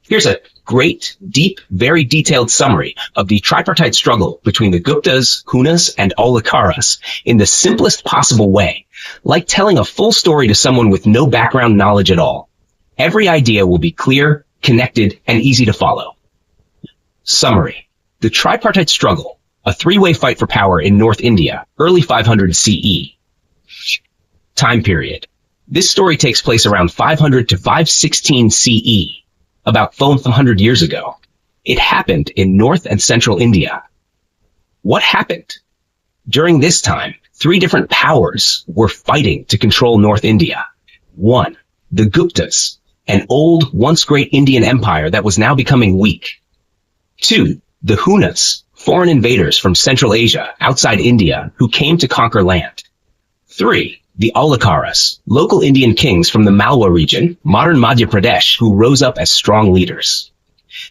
Here's a great, deep, very detailed summary of the tripartite struggle between the Guptas, Hunas, and Aulikaras in the simplest possible way, like telling a full story to someone with no background knowledge at all. Every idea will be clear, connected, and easy to follow. Summary. The tripartite struggle, a three-way fight for power in North India, early 500 CE. Time period. This story takes place around 500 to 516 CE, about 400 years ago. It happened in North and Central India. What happened? During this time, three different powers were fighting to control North India. 1. The Guptas, an old, once great Indian empire that was now becoming weak. 2. The Hunas, foreign invaders from Central Asia outside India who came to conquer land. 3. The Aulikaras, local Indian kings from the Malwa region, modern Madhya Pradesh, who rose up as strong leaders.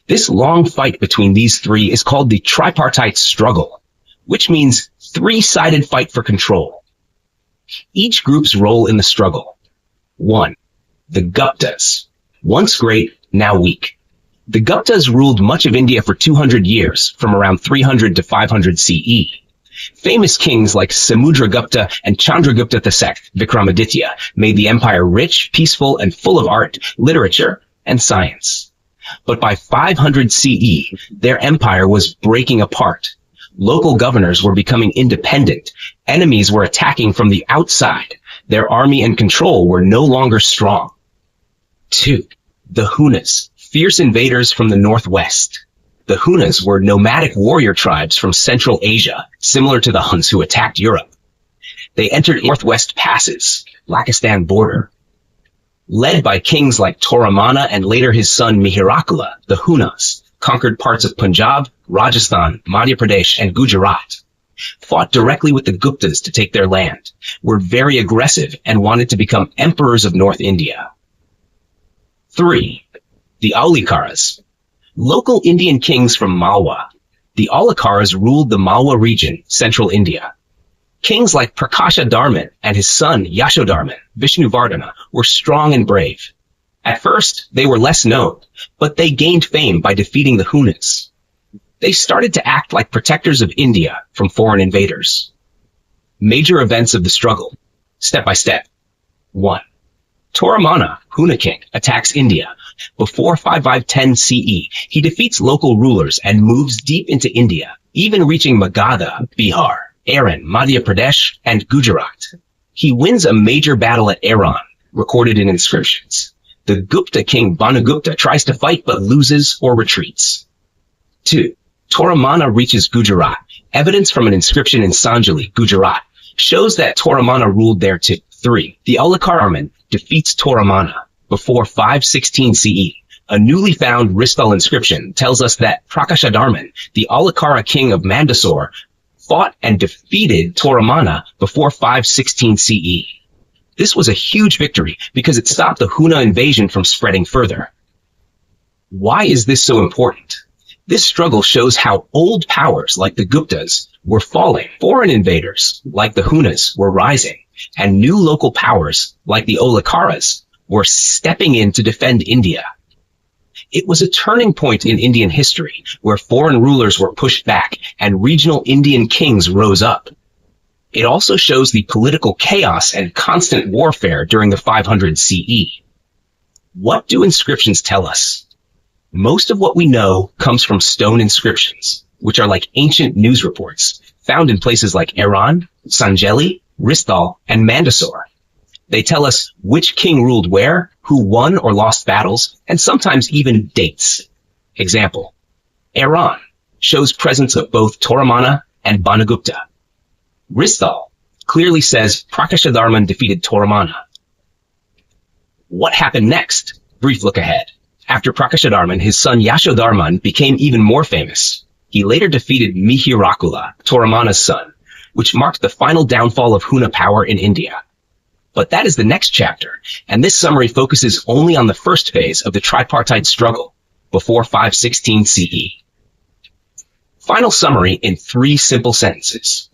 This long fight between these three is called the tripartite struggle, which means three-sided fight for control. Each group's role in the struggle. 1. The Guptas, once great, now weak. The Guptas ruled much of India for 200 years, from around 300 to 500 CE. Famous kings like Samudragupta and Chandragupta II, Vikramaditya, made the empire rich, peaceful, and full of art, literature, and science. But by 500 CE, their empire was breaking apart. Local governors were becoming independent. Enemies were attacking from the outside. Their army and control were no longer strong. 2. The Hunas, fierce invaders from the northwest. The Hunas were nomadic warrior tribes from Central Asia, similar to the Huns who attacked Europe. They entered northwest passes, Pakistan border. Led by kings like Toramana and later his son Mihirakula, the Hunas conquered parts of Punjab, Rajasthan, Madhya Pradesh, and Gujarat. Fought directly with the Guptas to take their land, were very aggressive, and wanted to become emperors of North India. 3. The Aulikaras, local Indian kings from Malwa. The Aulikaras ruled the Malwa region, central India. Kings like Prakasha Dharman and his son Yashodharman, Vishnuvardhana, were strong and brave. At first, they were less known, but they gained fame by defeating the Hunas. They started to act like protectors of India from foreign invaders. Major events of the struggle, step by step. 1. Toramana, Huna king, attacks India. Before 5510 CE, he defeats local rulers and moves deep into India, even reaching Magadha, Bihar, Aran, Madhya Pradesh, and Gujarat. He wins a major battle at Aran, recorded in inscriptions. The Gupta king Bhanugupta tries to fight but loses or retreats. 2. Toramana reaches Gujarat. Evidence from an inscription in Sanjali, Gujarat, shows that Toramana ruled there too. 3. The Aulikaras defeats Toramana. Before 516 CE, a newly found Ristal inscription tells us that Prakashadarman, the Aulikara king of Mandsaur, fought and defeated Toramana before 516 CE. This was a huge victory because it stopped the Huna invasion from spreading further. Why is this so important? This struggle shows how old powers like the Guptas were falling, foreign invaders like the Hunas were rising, and new local powers like the Aulikaras were stepping in to defend India. It was a turning point in Indian history where foreign rulers were pushed back and regional Indian kings rose up. It also shows the political chaos and constant warfare during the 500 CE. What do inscriptions tell us? Most of what we know comes from stone inscriptions, which are like ancient news reports found in places like Iran, Sanjeli, Ristal, and Mandsaur. They tell us which king ruled where, who won or lost battles, and sometimes even dates. Example, Iran shows presence of both Toramana and Bhanugupta. Ristal clearly says Prakashadarman defeated Toramana. What happened next? Brief look ahead. After Prakashadarman, his son Yashodharman became even more famous. He later defeated Mihirakula, Toramana's son, which marked the final downfall of Huna power in India. But that is the next chapter, and this summary focuses only on the first phase of the tripartite struggle, before 516 CE. Final summary in 3 simple sentences.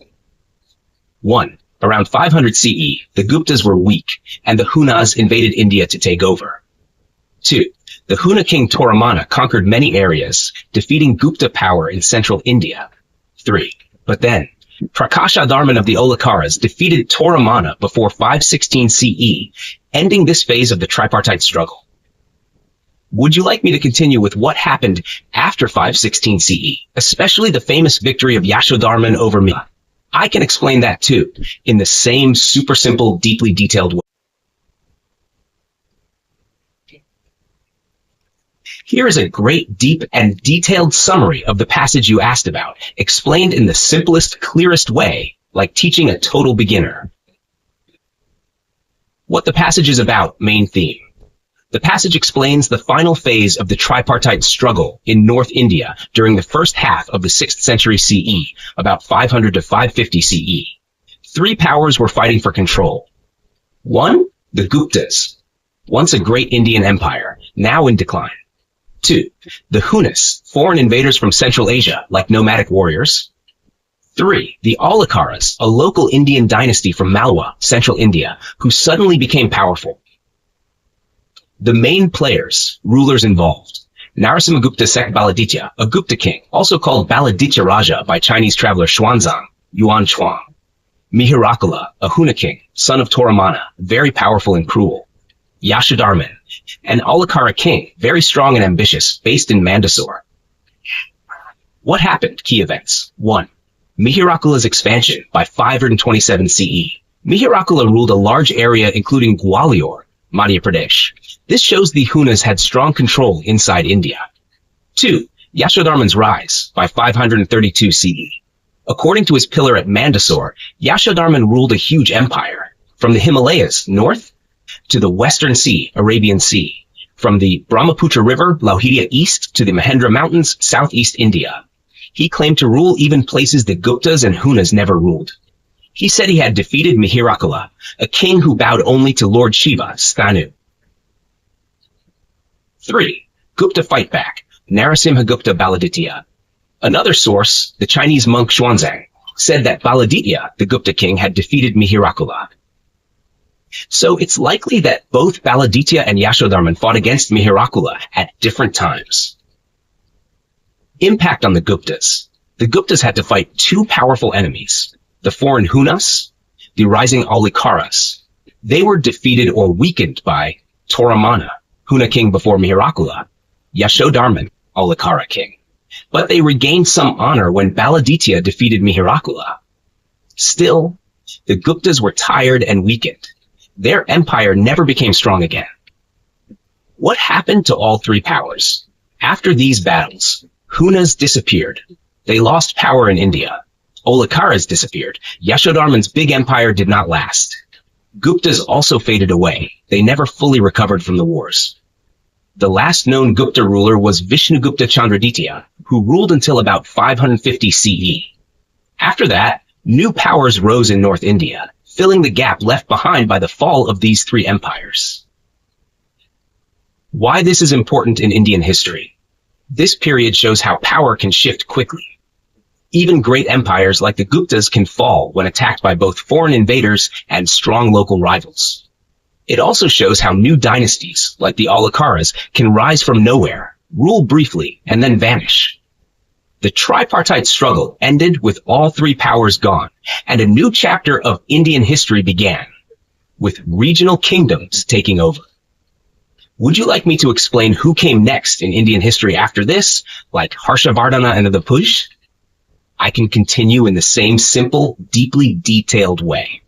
1. Around 500 CE, the Guptas were weak, and the Hunas invaded India to take over. 2. The Huna king Toramana conquered many areas, defeating Gupta power in central India. 3. But then, Prakasha of the Olakaras defeated Toramana before 516 CE, ending this phase of the tripartite struggle. Would you like me to continue with what happened after 516 CE, especially the famous victory of Yashodharman over me? I can explain that too, in the same super simple, deeply detailed way. Here is a great, deep, and detailed summary of the passage you asked about, explained in the simplest, clearest way, like teaching a total beginner. What the passage is about, main theme. The passage explains the final phase of the tripartite struggle in North India during the first half of the 6th century CE, about 500 to 550 CE. 3 powers were fighting for control. 1. The Guptas, once a great Indian empire, now in decline. 2. The Hunas, foreign invaders from Central Asia, like nomadic warriors. 3. The Olakaras, a local Indian dynasty from Malwa, Central India, who suddenly became powerful. The main players, rulers involved. Narasimhagupta sect Baladitya, a Gupta king, also called Baladitya Raja by Chinese traveler Xuanzang, Yuan Chuang. Mihirakula, a Huna king, son of Toramana, very powerful and cruel. Yashodharman, an Olakara king, very strong and ambitious, based in Mandsaur. What happened? Key events. 1. Mihirakula's expansion by 527 CE. Mihirakula ruled a large area including Gwalior, Madhya Pradesh. This shows the Hunas had strong control inside India. 2. Yashodharman's rise by 532 CE. According to his pillar at Mandsaur, Yashodharman ruled a huge empire, from the Himalayas, north, to the Western Sea, Arabian Sea, from the Brahmaputra River, Lauhidia east, to the Mahendra Mountains, southeast India. He claimed to rule even places the Guptas and Hunas never ruled. He said he had defeated Mihirakula, a king who bowed only to Lord Shiva, Stanu. 3. Gupta fight back, Narasimhagupta Baladitya. Another source, the Chinese monk Xuanzang, said that Baladitya, the Gupta king, had defeated Mihirakula. So it's likely that both Baladitya and Yashodharman fought against Mihirakula at different times. Impact on the Guptas. The Guptas had to fight 2 powerful enemies, the foreign Hunas, the rising Olakaras. They were defeated or weakened by Toramana, Huna king before Mihirakula, Yashodharman, Olakara king. But they regained some honor when Baladitya defeated Mihirakula. Still, the Guptas were tired and weakened. Their empire never became strong again. What happened to all 3 powers? After these battles, Hunas disappeared. They lost power in India. Olakaras disappeared. Yashodharman's big empire did not last. Guptas also faded away. They never fully recovered from the wars. The last known Gupta ruler was Vishnugupta Chandraditya, who ruled until about 550 CE. After that, new powers rose in North India, filling the gap left behind by the fall of these 3 empires. Why this is important in Indian history. This period shows how power can shift quickly. Even great empires like the Guptas can fall when attacked by both foreign invaders and strong local rivals. It also shows how new dynasties, like the Olakaras, can rise from nowhere, rule briefly, and then vanish. The tripartite struggle ended with all 3 powers gone, and a new chapter of Indian history began, with regional kingdoms taking over. Would you like me to explain who came next in Indian history after this, like Harshavardhana and the Puj? I can continue in the same simple, deeply detailed way.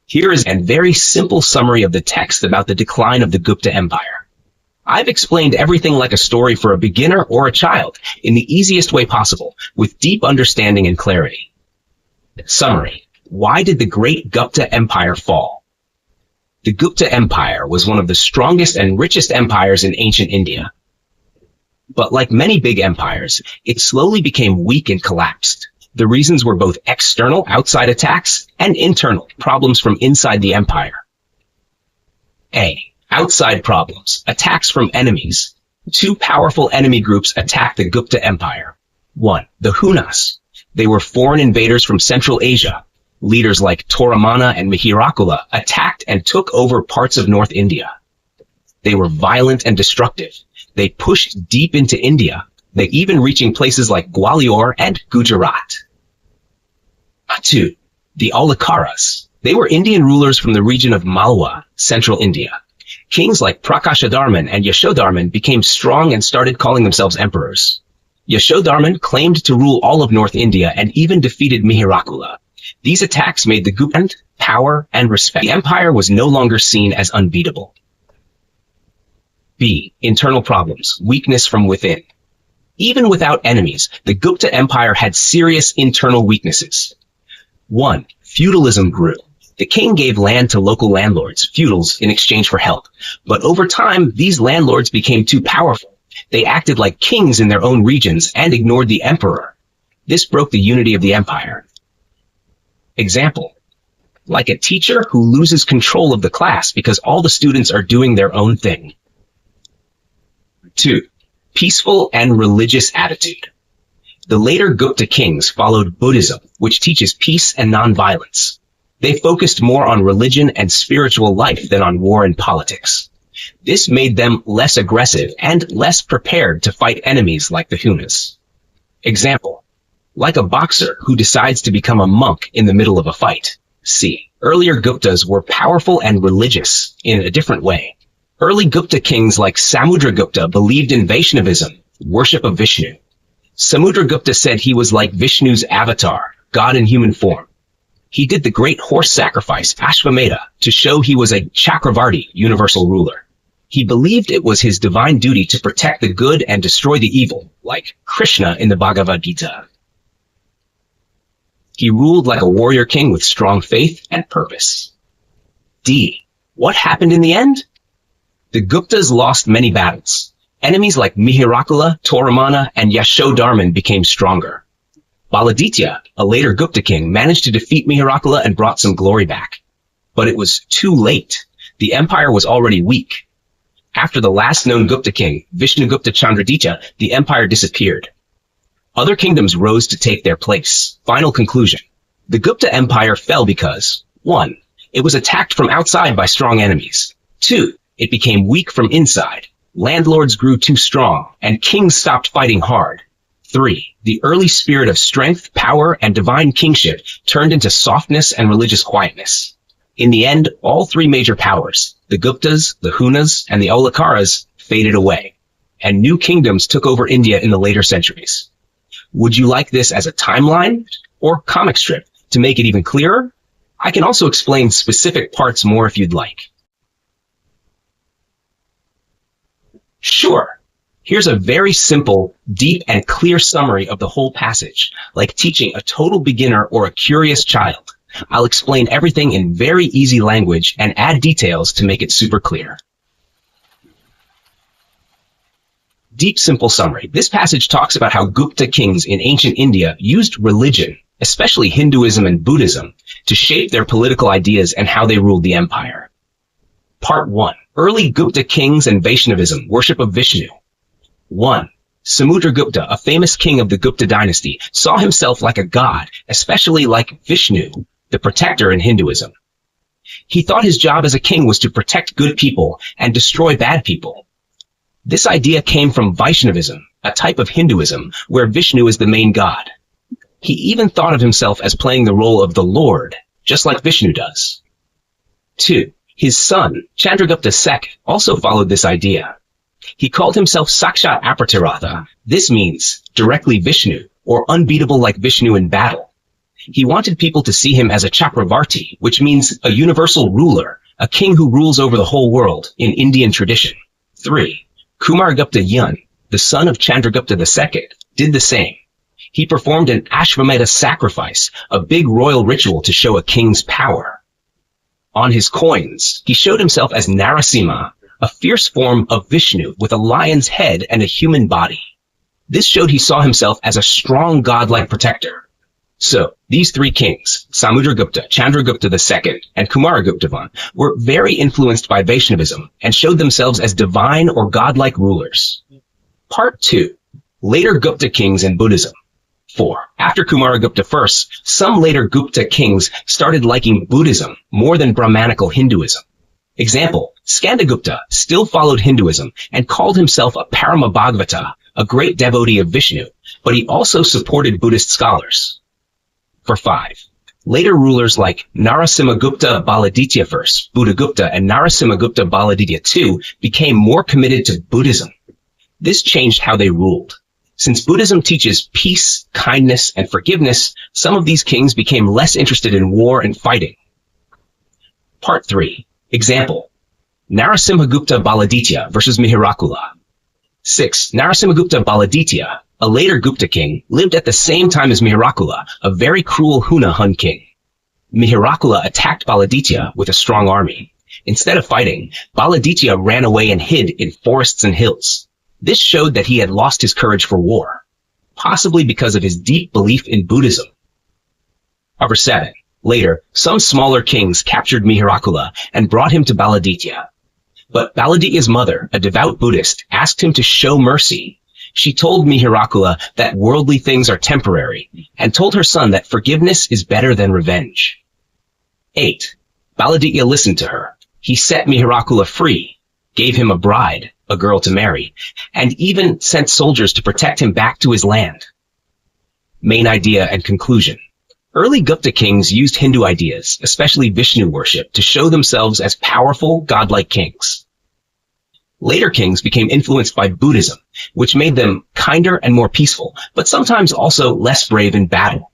Here is a very simple summary of the text about the decline of the Gupta Empire. I've explained everything like a story for a beginner or a child in the easiest way possible, with deep understanding and clarity. Summary. Why did the great Gupta Empire fall? The Gupta Empire was one of the strongest and richest empires in ancient India. But like many big empires, it slowly became weak and collapsed. The reasons were both external, outside attacks, and internal, problems from inside the empire. A. Outside problems, attacks from enemies. 2 powerful enemy groups attacked the Gupta Empire. 1. The Hunas. They were foreign invaders from Central Asia. Leaders like Toramana and Mihirakula attacked and took over parts of North India. They were violent and destructive. They pushed deep into India, they even reaching places like Gwalior and Gujarat. 2. The Aulikaras. They were Indian rulers from the region of Malwa, central India. Kings like Prakashadarman and Yashodharman became strong and started calling themselves emperors. Yashodharman claimed to rule all of North India and even defeated Mihirakula. These attacks made the Gupta power and respect. The empire was no longer seen as unbeatable. B. Internal problems, weakness from within. Even without enemies, the Gupta Empire had serious internal weaknesses. 1. Feudalism grew. The king gave land to local landlords, feudals, in exchange for help. But over time, these landlords became too powerful. They acted like kings in their own regions and ignored the emperor. This broke the unity of the empire. Example. Like a teacher who loses control of the class because all the students are doing their own thing. 2. Peaceful and religious attitude. The later Gupta kings followed Buddhism, which teaches peace and nonviolence. They focused more on religion and spiritual life than on war and politics. This made them less aggressive and less prepared to fight enemies like the Hunas. Example. Like a boxer who decides to become a monk in the middle of a fight. C. Earlier Guptas were powerful and religious in a different way. Early Gupta kings like Samudragupta believed in Vaishnavism, worship of Vishnu. Samudragupta said he was like Vishnu's avatar, God in human form. He did the great horse sacrifice, Ashvamedha, to show he was a Chakravarti, universal ruler. He believed it was his divine duty to protect the good and destroy the evil, like Krishna in the Bhagavad Gita. He ruled like a warrior king with strong faith and purpose. D. What happened in the end? The Guptas lost many battles. Enemies like Mihirakula, Toramana, and Yashodharman became stronger. Baladitya, a later Gupta king, managed to defeat Mihirakula and brought some glory back. But it was too late. The empire was already weak. After the last known Gupta king, Vishnugupta Chandraditya, the empire disappeared. Other kingdoms rose to take their place. Final conclusion. The Gupta Empire fell because 1. It was attacked from outside by strong enemies. 2. It became weak from inside. Landlords grew too strong, and kings stopped fighting hard. 3. The early spirit of strength, power, and divine kingship turned into softness and religious quietness. In the end, all three major powers, the Guptas, the Hunas, and the Aulikaras, faded away, and new kingdoms took over India in the later centuries. Would you like this as a timeline or comic strip to make it even clearer? I can also explain specific parts more if you'd like. Sure. Here's a very simple, deep, and clear summary of the whole passage, like teaching a total beginner or a curious child. I'll explain everything in very easy language and add details to make it super clear. Deep, simple summary. This passage talks about how Gupta kings in ancient India used religion, especially Hinduism and Buddhism, to shape their political ideas and how they ruled the empire. Part 1. Early Gupta kings and Vaishnavism, worship of Vishnu. 1. Samudragupta, a famous king of the Gupta dynasty, saw himself like a god, especially like Vishnu, the protector in Hinduism. He thought his job as a king was to protect good people and destroy bad people. This idea came from Vaishnavism, a type of Hinduism where Vishnu is the main god. He even thought of himself as playing the role of the Lord, just like Vishnu does. 2. His son, Chandragupta II, also followed this idea. He called himself Sakshat Apratiratha. This means directly Vishnu, or unbeatable like Vishnu in battle. He wanted people to see him as a Chakravarti, which means a universal ruler, a king who rules over the whole world in Indian tradition. 3. Kumaragupta Yun, the son of Chandragupta II, did the same. He performed an Ashvamedha sacrifice, a big royal ritual to show a king's power. On his coins, he showed himself as Narasimha, a fierce form of Vishnu with a lion's head and a human body. This showed he saw himself as a strong godlike protector. So, these three kings, Samudragupta, Chandragupta II, and Kumaragupta, were very influenced by Vaishnavism and showed themselves as divine or godlike rulers. Part 2. Later Gupta kings and Buddhism. 4. After Kumaragupta I, some later Gupta kings started liking Buddhism more than Brahmanical Hinduism. Example, Skandagupta still followed Hinduism and called himself a Paramabhagavata, a great devotee of Vishnu, but he also supported Buddhist scholars. For 5. Later rulers like Narasimhagupta Baladitya I, Buddhagupta, and Narasimhagupta Baladitya II became more committed to Buddhism. This changed how they ruled. Since Buddhism teaches peace, kindness, and forgiveness, some of these kings became less interested in war and fighting. Part 3. Example, Narasimhagupta Baladitya versus Mihirakula. 6. Narasimhagupta Baladitya, a later Gupta king, lived at the same time as Mihirakula, a very cruel Hun king. Mihirakula attacked Baladitya with a strong army. Instead of fighting, Baladitya ran away and hid in forests and hills. This showed that he had lost his courage for war, possibly because of his deep belief in Buddhism. Number 7. Later, some smaller kings captured Mihirakula and brought him to Baladitya. But Baladitya's mother, a devout Buddhist, asked him to show mercy. She told Mihirakula that worldly things are temporary, and told her son that forgiveness is better than revenge. 8. Baladitya listened to her. He set Mihirakula free, gave him a bride, a girl to marry, and even sent soldiers to protect him back to his land. Main idea and conclusion. Early Gupta kings used Hindu ideas, especially Vishnu worship, to show themselves as powerful, godlike kings. Later kings became influenced by Buddhism, which made them kinder and more peaceful, but sometimes also less brave in battle.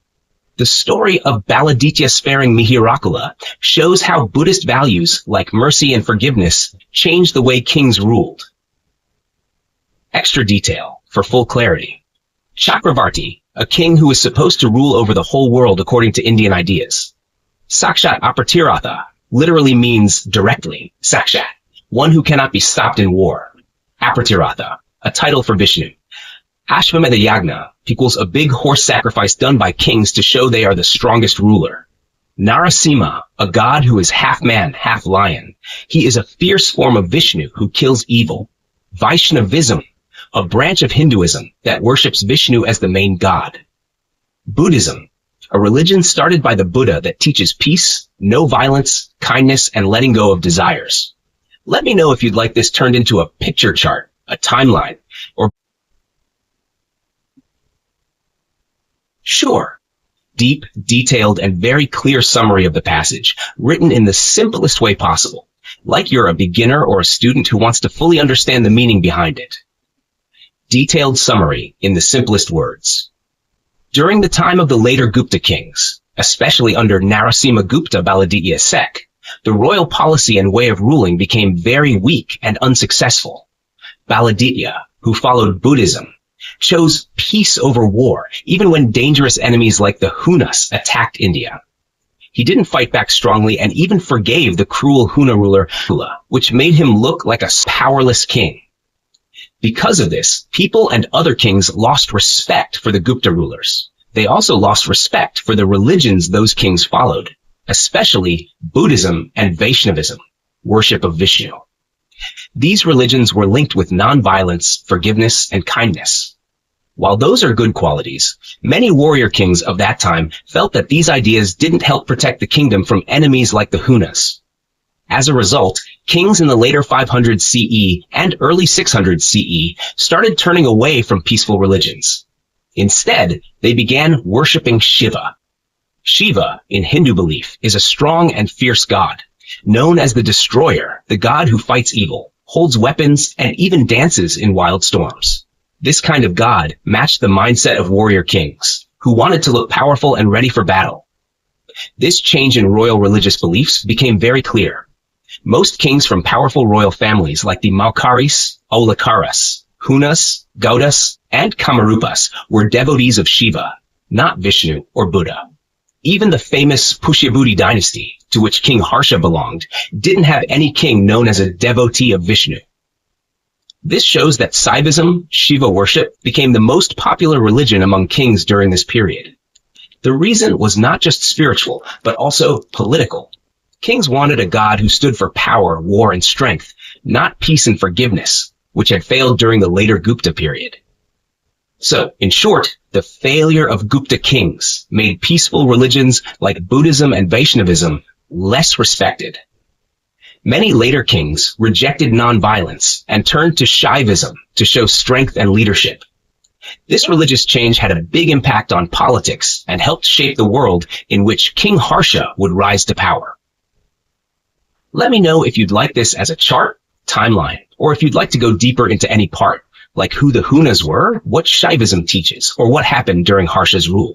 The story of Baladitya sparing Mihirakula shows how Buddhist values like mercy and forgiveness changed the way kings ruled. Extra detail for full clarity. Chakravarti, a king who was supposed to rule over the whole world according to Indian ideas. Sakshat Apratirtha literally means directly, Sakshat, one who cannot be stopped in war. Apratirtha, a title for Vishnu. Ashvamedha Yagna equals a big horse sacrifice done by kings to show they are the strongest ruler. Narasimha, a god who is half man, half lion. He is a fierce form of Vishnu who kills evil. Vaishnavism, a branch of Hinduism that worships Vishnu as the main god. Buddhism, a religion started by the Buddha that teaches peace, no violence, kindness, and letting go of desires. Let me know if you'd like this turned into a picture chart, a timeline, or sure. Deep, detailed, and very clear summary of the passage, written in the simplest way possible, like you're a beginner or a student who wants to fully understand the meaning behind it. Detailed summary in the simplest words. During the time of the later Gupta kings, especially under Narasimhagupta Baladitya Sek, the royal policy and way of ruling became very weak and unsuccessful. Baladitya, who followed Buddhism, chose peace over war, even when dangerous enemies like the Hunas attacked India. He didn't fight back strongly and even forgave the cruel Huna ruler, which made him look like a powerless king. Because of this, people and other kings lost respect for the Gupta rulers. They also lost respect for the religions those kings followed, especially Buddhism and Vaishnavism, worship of Vishnu. These religions were linked with non-violence, forgiveness, and kindness. While those are good qualities, many warrior kings of that time felt that these ideas didn't help protect the kingdom from enemies like the Hunas. As a result, kings in the later 500 CE and early 600 CE started turning away from peaceful religions. Instead, they began worshipping Shiva. Shiva, in Hindu belief, is a strong and fierce god, known as the Destroyer, the god who fights evil, holds weapons, and even dances in wild storms. This kind of god matched the mindset of warrior kings, who wanted to look powerful and ready for battle. This change in royal religious beliefs became very clear. Most kings from powerful royal families like the Malkaris, Aulakaras, Hunas, Gaudas, and Kamarupas were devotees of Shiva, not Vishnu or Buddha. Even the famous Pushyabhuti dynasty, to which King Harsha belonged, didn't have any king known as a devotee of Vishnu. This shows that Saivism, Shiva worship, became the most popular religion among kings during this period. The reason was not just spiritual, but also political. Kings wanted a god who stood for power, war, and strength, not peace and forgiveness, which had failed during the later Gupta period. So, in short, The failure of Gupta kings made peaceful religions like Buddhism and Vaishnavism less respected. Many later kings rejected nonviolence and turned to Shaivism to show strength and leadership. This religious change had a big impact on politics and helped shape the world in which King Harsha would rise to power. Let me know if you'd like this as a chart, timeline, or if you'd like to go deeper into any part, like who the Hunas were, what Shaivism teaches, or what happened during Harsha's rule.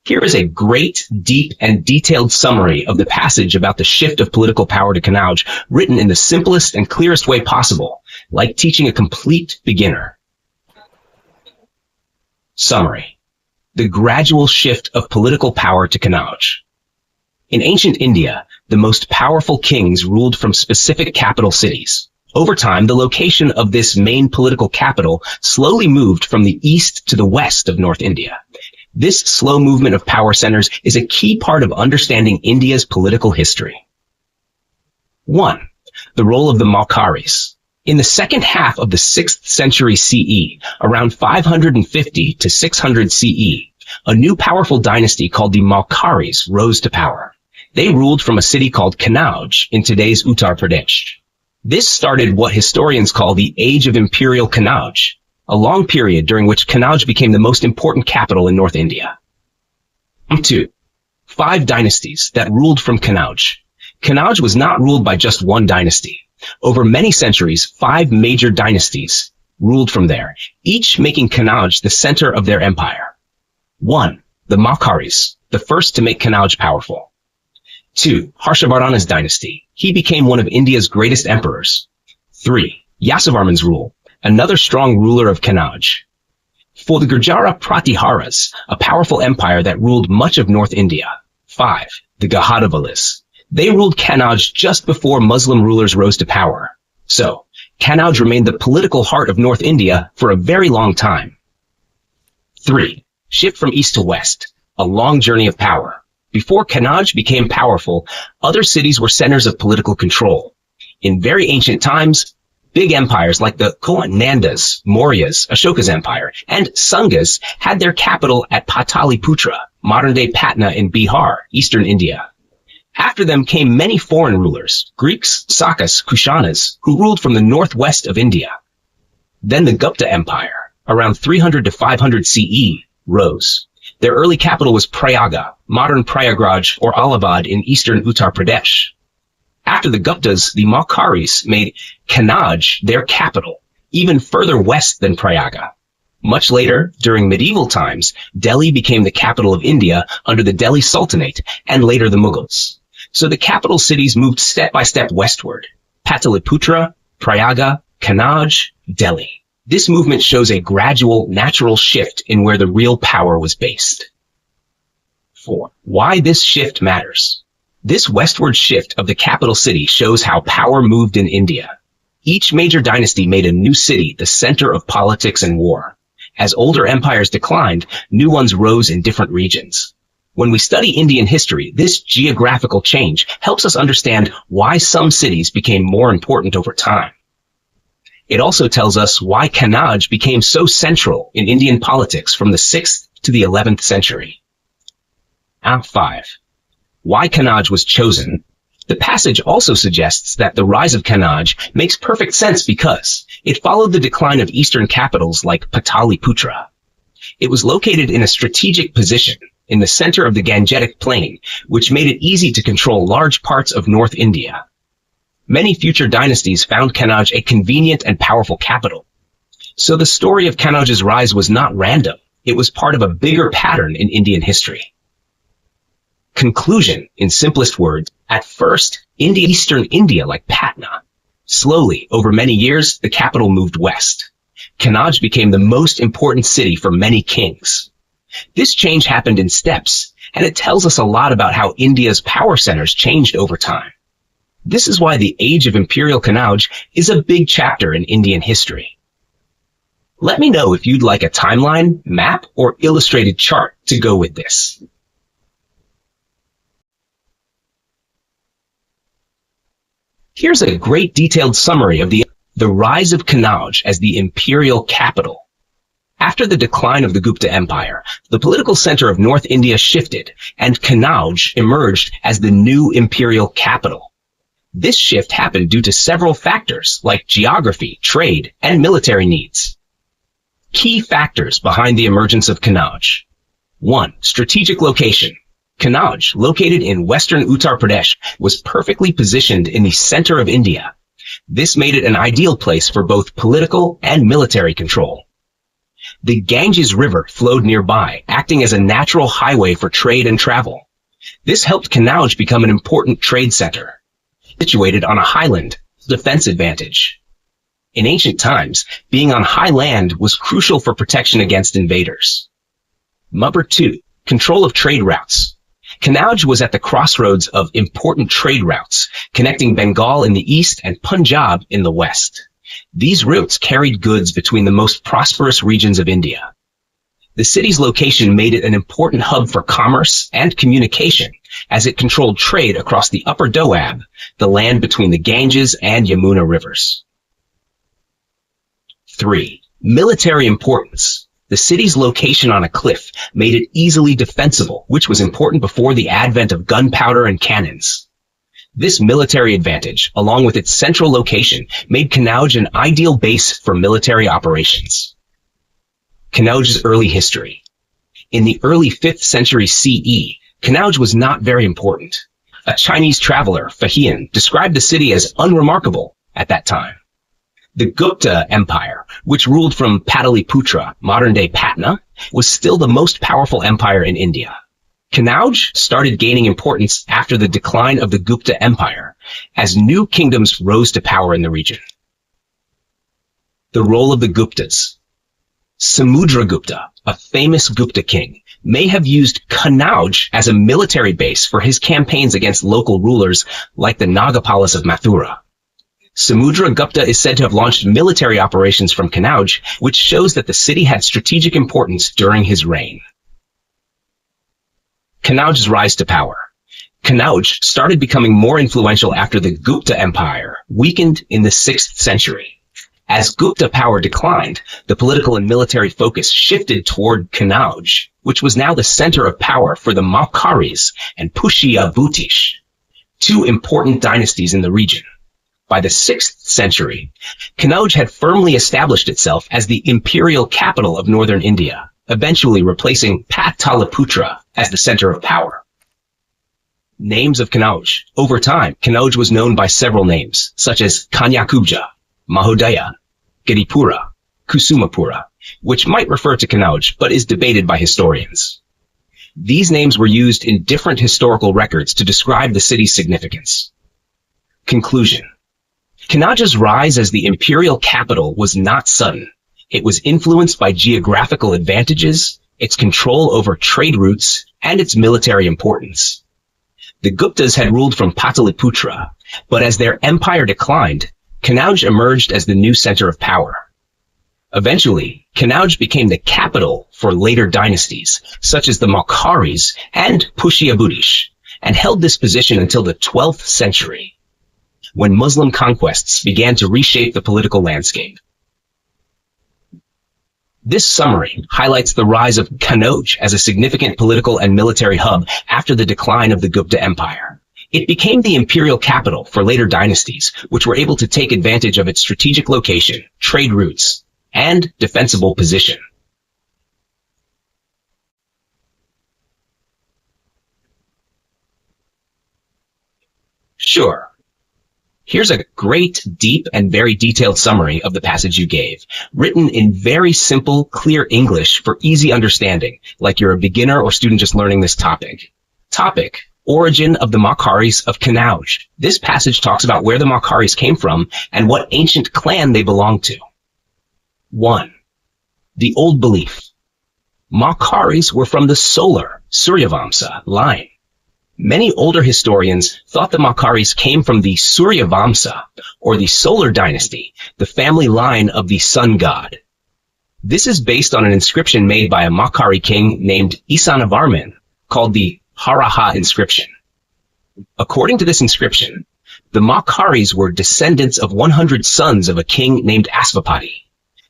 Here is a great, deep, and detailed summary of the passage about the shift of political power to Kanauj, written in the simplest and clearest way possible, like teaching a complete beginner. Summary. The gradual shift of political power to Kanauj. In ancient India, the most powerful kings ruled from specific capital cities. Over time, the location of this main political capital slowly moved from the east to the west of North India. This slow movement of power centers is a key part of understanding India's political history. 1. The role of the Malkaris. In the second half of the 6th century CE, around 550 to 600 CE, a new powerful dynasty called the Malkaris rose to power. They ruled from a city called Kanauj in today's Uttar Pradesh. This started what historians call the Age of Imperial Kanauj, a long period during which Kanauj became the most important capital in North India. 2. 5 dynasties that ruled from Kanauj. Kanauj was not ruled by just one dynasty. Over many centuries, 5 major dynasties ruled from there, each making Kanauj the center of their empire. 1. The Malkaris, the first to make Kanauj powerful. 2. Harshavardhana's dynasty. He became one of India's greatest emperors. 3. Yasovarman's rule, another strong ruler of Kanauj. 4. The Gurjara Pratiharas, a powerful empire that ruled much of North India. 5. The Gahadavalis. They ruled Kanauj just before Muslim rulers rose to power. So, Kanauj remained the political heart of North India for a very long time. 3. Shift from east to west, a long journey of power. Before Kanauj became powerful, other cities were centers of political control. In very ancient times, big empires like the Nandas, Mauryas, Ashoka's empire, and Sangas had their capital at Pataliputra, modern-day Patna in Bihar, eastern India. After them came many foreign rulers, Greeks, Sakas, Kushanas, who ruled from the northwest of India. Then the Gupta Empire, around 300 to 500 CE, rose. Their early capital was Prayaga, modern Prayagraj or Allahabad in eastern Uttar Pradesh. After the Guptas, the Malkaris made Kanauj their capital, even further west than Prayaga. Much later, during medieval times, Delhi became the capital of India under the Delhi Sultanate and later the Mughals. So the capital cities moved step by step westward. Pataliputra, Prayaga, Kanauj, Delhi. This movement shows a gradual, natural shift in where the real power was based. 4. Why this shift matters. This westward shift of the capital city shows how power moved in India. Each major dynasty made a new city the center of politics and war. As older empires declined, new ones rose in different regions. When we study Indian history, this geographical change helps us understand why some cities became more important over time. It also tells us why Kanauj became so central in Indian politics from the 6th to the 11th century. 5. Why Kanauj was chosen. The passage also suggests that the rise of Kanauj makes perfect sense because it followed the decline of eastern capitals like Pataliputra. It was located in a strategic position in the center of the Gangetic Plain, which made it easy to control large parts of North India. Many future dynasties found Kanauj a convenient and powerful capital. So the story of Kanauj's rise was not random. It was part of a bigger pattern in Indian history. Conclusion, in simplest words, at first, eastern India like Patna. Slowly, over many years, the capital moved west. Kanauj became the most important city for many kings. This change happened in steps, and it tells us a lot about how India's power centers changed over time. This is why the Age of Imperial Kanauj is a big chapter in Indian history. Let me know if you'd like a timeline, map, or illustrated chart to go with this. Here's a great detailed summary of the rise of Kanauj as the imperial capital. After the decline of the Gupta Empire, the political center of North India shifted, and Kanauj emerged as the new imperial capital. This shift happened due to several factors like geography, trade, and military needs. Key factors behind the emergence of Kanauj. 1. Strategic location. Kanauj, located in western Uttar Pradesh, was perfectly positioned in the center of India. This made it an ideal place for both political and military control. The Ganges River flowed nearby, acting as a natural highway for trade and travel. This helped Kanauj become an important trade center. Situated on a highland, defense advantage. In ancient times, being on high land was crucial for protection against invaders. Number 2. Control of trade routes. Kanauj was at the crossroads of important trade routes, connecting Bengal in the east and Punjab in the west. These routes carried goods between the most prosperous regions of India. The city's location made it an important hub for commerce and communication, as it controlled trade across the upper Doab, the land between the Ganges and Yamuna rivers. 3. Military importance. The city's location on a cliff made it easily defensible, which was important before the advent of gunpowder and cannons. This military advantage, along with its central location, made Kanauj an ideal base for military operations. Kanauj's early history. In the early 5th century CE, Kanauj was not very important. A Chinese traveler, Fahian, described the city as unremarkable at that time. The Gupta Empire, which ruled from Pataliputra, modern-day Patna, was still the most powerful empire in India. Kanauj started gaining importance after the decline of the Gupta Empire, as new kingdoms rose to power in the region. The role of the Guptas. Samudragupta, a famous Gupta king, may have used Kanauj as a military base for his campaigns against local rulers like the Nagapalas of Mathura. Samudragupta is said to have launched military operations from Kanauj, which shows that the city had strategic importance during his reign. Kanauj's rise to power. Kanauj started becoming more influential after the Gupta Empire weakened in the 6th century. As Gupta power declined, the political and military focus shifted toward Kanauj, which was now the center of power for the Maukharis and Pushya Bhutish, two important dynasties in the region. By the 6th century, Kanauj had firmly established itself as the imperial capital of northern India, eventually replacing Pataliputra as the center of power. Names of Kanauj. Over time, Kanauj was known by several names, such as Kanyakubja, Mahodaya, Gadipura, Kusumapura, which might refer to Kanauj, but is debated by historians. These names were used in different historical records to describe the city's significance. Conclusion. Kanauj's rise as the imperial capital was not sudden. It was influenced by geographical advantages, its control over trade routes, and its military importance. The Guptas had ruled from Pataliputra, but as their empire declined, Kanauj emerged as the new center of power. Eventually, Kanauj became the capital for later dynasties, such as the Maukharis and Pushya Bhutish, and held this position until the 12th century, when Muslim conquests began to reshape the political landscape. This summary highlights the rise of Kanauj as a significant political and military hub after the decline of the Gupta Empire. It became the imperial capital for later dynasties, which were able to take advantage of its strategic location, trade routes, and defensible position. Sure. Here's a great, deep, and very detailed summary of the passage you gave, written in very simple, clear English for easy understanding, like you're a beginner or student just learning this topic. Topic: Origin of the Maukharis of Kanauj. This passage talks about where the Maukharis came from and what ancient clan they belonged to. 1. The old belief. Maukharis were from the solar, Suryavamsa, line. Many older historians thought the Maukharis came from the Suryavamsa, or the solar dynasty, the family line of the sun god. This is based on an inscription made by a Makkari king named Isanavarman called the Haraha inscription. According to this inscription, the Makkaris were descendants of 100 sons of a king named Asvapati.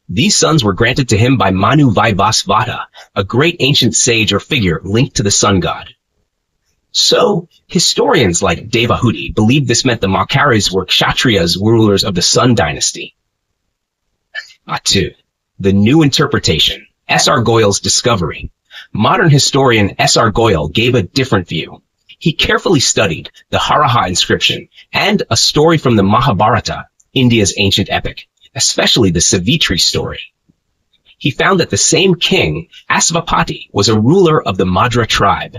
These sons were granted to him by Manu Vaivasvata, a great ancient sage or figure linked to the sun god. So, historians like Devahuti believe this meant the Makkaris were Kshatriyas, rulers of the Sun dynasty. 2. The new interpretation, S. R. Goyal's discovery. Modern historian S. R. Goyal gave a different view. He carefully studied the Haraha inscription and a story from the Mahabharata, India's ancient epic, especially the Savitri story. He found that the same king, Asvapati, was a ruler of the Madra tribe.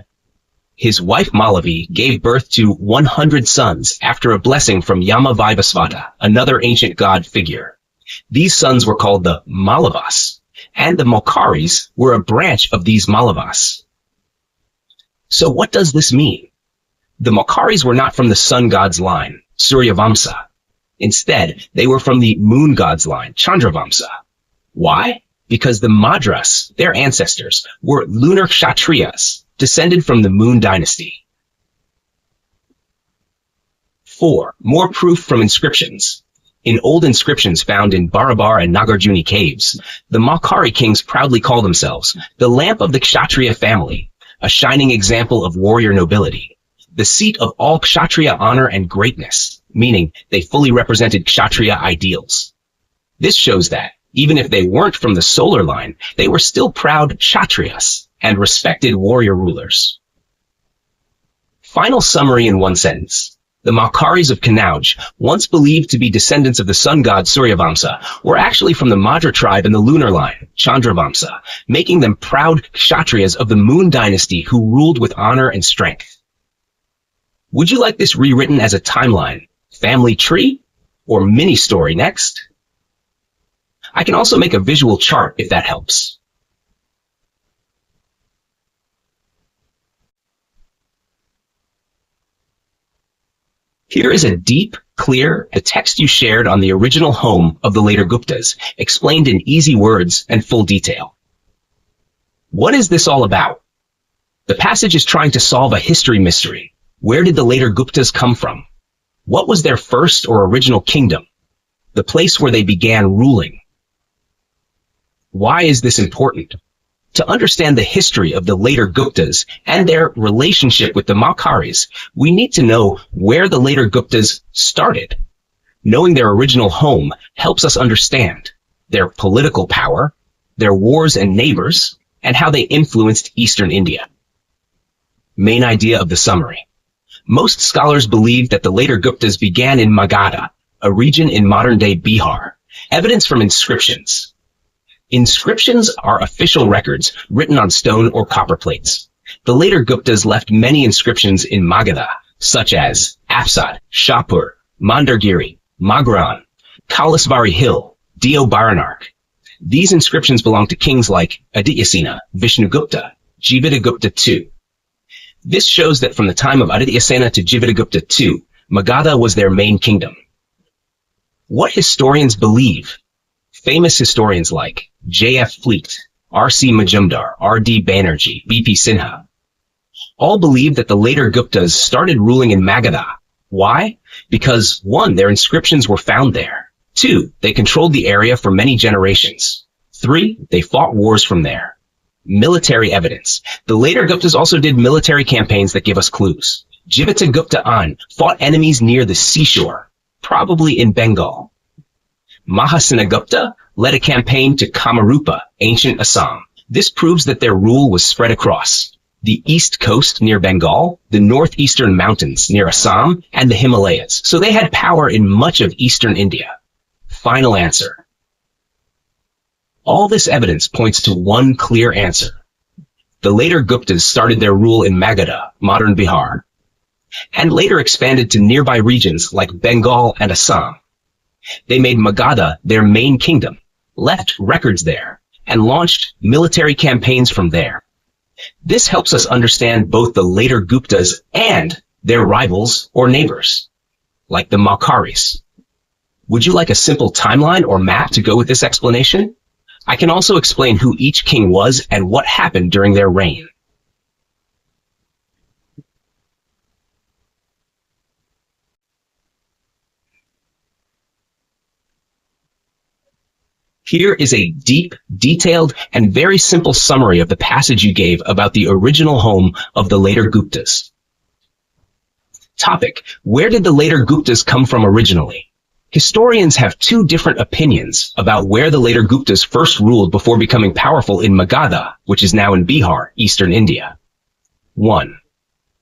His wife Malavi gave birth to 100 sons after a blessing from Yama Vaivasvata, another ancient god figure. These sons were called the Malavas, and the Makkaris were a branch of these Malavas. So what does this mean? The Makkaris were not from the sun god's line, Suryavamsa. Instead, they were from the moon god's line, Chandravamsa. Why? Because the Madras, their ancestors, were lunar Kshatriyas, descended from the moon dynasty. 4. More proof from inscriptions. In old inscriptions found in Barabar and Nagarjuni caves, the Makkari kings proudly call themselves the lamp of the Kshatriya family, a shining example of warrior nobility, the seat of all Kshatriya honor and greatness, meaning they fully represented Kshatriya ideals. This shows that, even if they weren't from the solar line, they were still proud Kshatriyas and respected warrior rulers. Final summary in one sentence. The Makkaris of Kanauj, once believed to be descendants of the sun god Suryavamsa, were actually from the Madra tribe in the lunar line, Chandravamsa, making them proud Kshatriyas of the moon dynasty who ruled with honor and strength. Would you like this rewritten as a timeline, family tree, or mini-story next? I can also make a visual chart if that helps. Here is a deep, clear, the text you shared on the original home of the later Guptas, explained in easy words and full detail. What is this all about? The passage is trying to solve a history mystery. Where did the later Guptas come from? What was their first or original kingdom? The place where they began ruling. Why is this important? To understand the history of the later Guptas and their relationship with the Makkaris, we need to know where the later Guptas started. Knowing their original home helps us understand their political power, their wars and neighbors, and how they influenced Eastern India. Main idea of the summary. Most scholars believe that the later Guptas began in Magadha, a region in modern-day Bihar. Evidence from inscriptions. Inscriptions are official records written on stone or copper plates. The later Guptas left many inscriptions in Magadha, such as Apsad, Shapur, Mandargiri, Magran, Kailasvari Hill, Dio Baranark. These inscriptions belong to kings like Adityasena, Vishnugupta, Jivatagupta II. This shows that from the time of Adityasena to Jivatagupta II, Magadha was their main kingdom. What historians believe? Famous historians like J.F. Fleet, R.C. Majumdar, R.D. Banerjee, B.P. Sinha, all believe that the later Guptas started ruling in Magadha. Why? Because 1. Their inscriptions were found there. 2. They controlled the area for many generations. 3. They fought wars from there. Military evidence. The later Guptas also did military campaigns that give us clues. Jivatagupta An fought enemies near the seashore, probably in Bengal. Mahasenagupta led a campaign to Kamarupa, ancient Assam. This proves that their rule was spread across the east coast near Bengal, the northeastern mountains near Assam, and the Himalayas. So they had power in much of eastern India. Final answer. All this evidence points to one clear answer. The later Guptas started their rule in Magadha, modern Bihar, and later expanded to nearby regions like Bengal and Assam. They made Magadha their main kingdom, left records there, and launched military campaigns from there. This helps us understand both the later Guptas and their rivals or neighbors, like the Makkaris. Would you like a simple timeline or map to go with this explanation? I can also explain who each king was and what happened during their reign. Here is a deep, detailed, and very simple summary of the passage you gave about the original home of the later Guptas. Topic: where did the later Guptas come from originally? Historians have two different opinions about where the later Guptas first ruled before becoming powerful in Magadha, which is now in Bihar, eastern India. 1.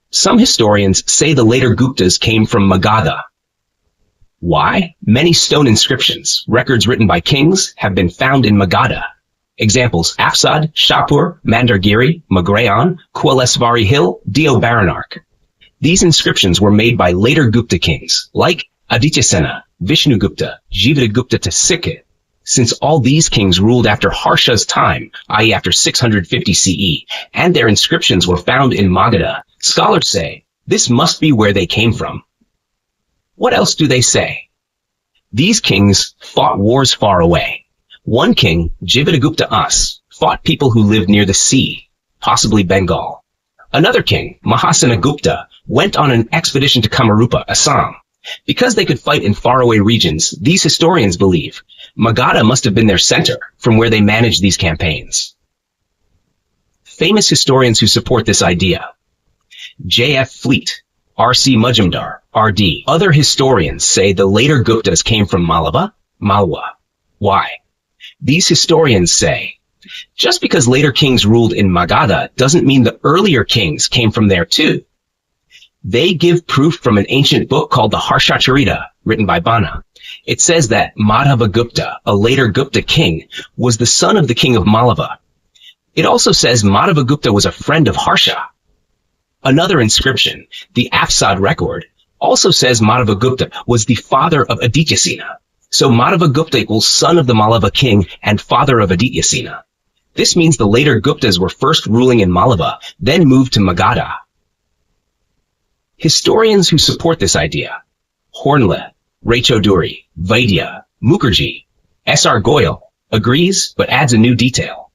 Some historians say the later Guptas came from Magadha. Why? Many stone inscriptions, records written by kings, have been found in Magadha. Examples: Afsad, Shapur, Mandargiri, Magrayan, Kualesvari Hill, Dio Baranark. These inscriptions were made by later Gupta kings, like Adityasena, Vishnugupta, Jivatagupta to Sikhet. Since all these kings ruled after Harsha's time, i.e. after 650 CE, and their inscriptions were found in Magadha, scholars say this must be where they came from. What else do they say? These kings fought wars far away. One king, Jivatagupta Us, fought people who lived near the sea, possibly Bengal. Another king, Mahasenagupta, went on an expedition to Kamarupa, Assam. Because they could fight in faraway regions, these historians believe Magadha must have been their center from where they managed these campaigns. Famous historians who support this idea: J.F. Fleet, R.C. Majumdar, R.D. Other historians say the later Guptas came from Malava, Malwa. Why? These historians say, just because later kings ruled in Magadha doesn't mean the earlier kings came from there too. They give proof from an ancient book called the Harsha Kingdom, written by Bana. It says that Madhavagupta, a later Gupta king, was the son of the king of Malava. It also says Madhavagupta was a friend of Harsha. Another inscription, the Afsad record, also says Madhavagupta was the father of Adityasena. So Madhavagupta equals son of the Malava king and father of Adityasena. This means the later Guptas were first ruling in Malava, then moved to Magadha. Historians who support this idea: Hornle, Raychaudhuri, Vaidya, Mukherjee, S.R. Goyal, agrees but adds a new detail.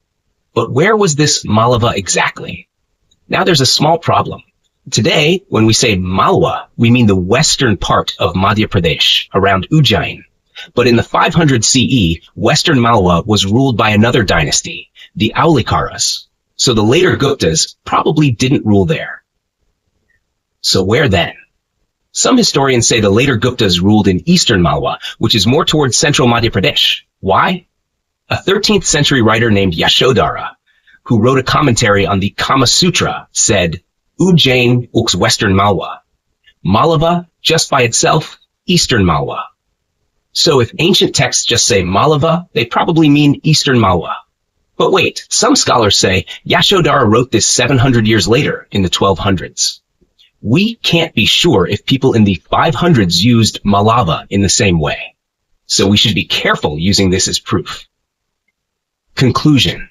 But where was this Malava exactly? Now there's a small problem. Today, when we say Malwa, we mean the western part of Madhya Pradesh, around Ujjain. But in the 500 CE, western Malwa was ruled by another dynasty, the Aulikaras. So the later Guptas probably didn't rule there. So where then? Some historians say the later Guptas ruled in eastern Malwa, which is more towards central Madhya Pradesh. Why? A 13th century writer named Yashodhara, who wrote a commentary on the Kama Sutra, said, Ujjain ux western Malwa. Malava, just by itself, eastern Malwa. So if ancient texts just say Malava, they probably mean eastern Malwa. But wait, some scholars say Yashodhara wrote this 700 years later, in the 1200s. We can't be sure if people in the 500s used Malava in the same way. So we should be careful using this as proof. Conclusion.